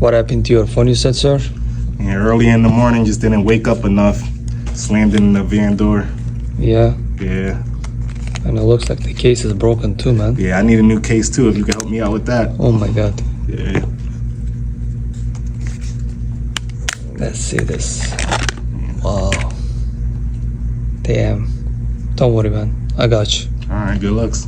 What happened to your phone, you said, sir? Yeah, early in the morning, just didn't wake up enough. Slammed in the van door. Yeah. Yeah. And it looks like the case is broken too, man. Yeah, I need a new case too, if you can help me out with that. Oh my god. Yeah. Let's see this. Wow. Damn. Don't worry, man. I got you. Alright, good looks.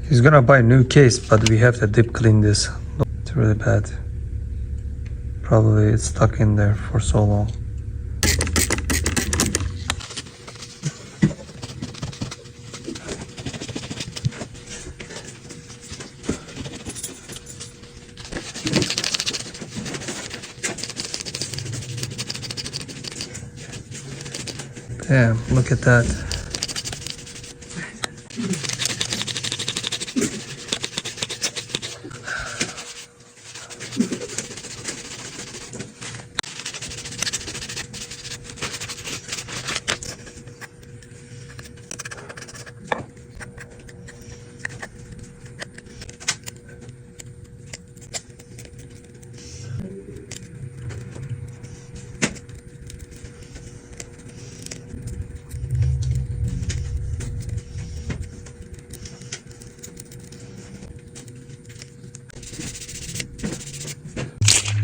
He's gonna buy a new case, but we have to deep clean this. It's really bad. Probably it's stuck in there for so long. Damn, look at that.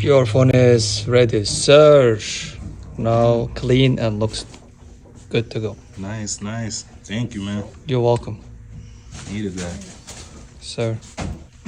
Your phone is ready, sir. Now clean and looks good to go. Nice, nice. Thank you, man. You're welcome, Needed that. sir.